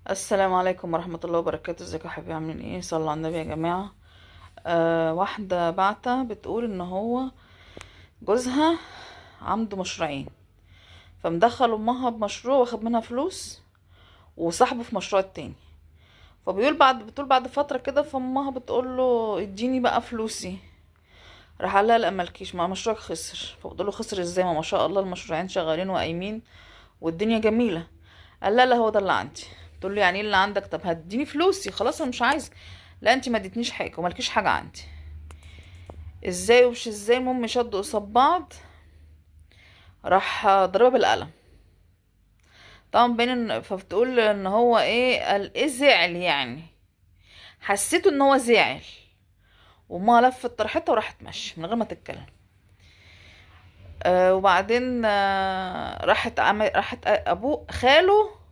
السلام عليكم ورحمة الله وبركاته. ازيكم يا حبايبي؟ عاملين ايه؟ صلوا على النبي يا جماعة. واحدة بعتة بتقول ان هو جوزها عنده مشروعين، فمدخل امها بمشروع واخد منها فلوس، وصاحبه في مشروع التاني. بتقول بعد فترة كده، فامها بتقول له اديني بقى فلوسي. راح قال لها لا مالكيش، ما مشروعك خسر. فبتقول له خسر ازاي؟ ما شاء الله المشروعين شغالين وقايمين والدنيا جميلة. قال لا هو ده اللي عندي. تقول له يعني ايه اللي عندك؟ طب هتديني فلوسي، خلاص انا مش عايز. لا انت ما اديتنيش حاجه ومالكيش حاجه عندي. ازاي ومش ازاي؟ المهم شدوا قصاد بعض، راح ضربها بالقلم. طبعا فبتقول ان هو ايه، قال ايه، زعل يعني. حسيته ان هو زعل، وما لفت طرحتها وراحت ماشيه من غير ما تتكلم. وبعدين راحت ابوه خاله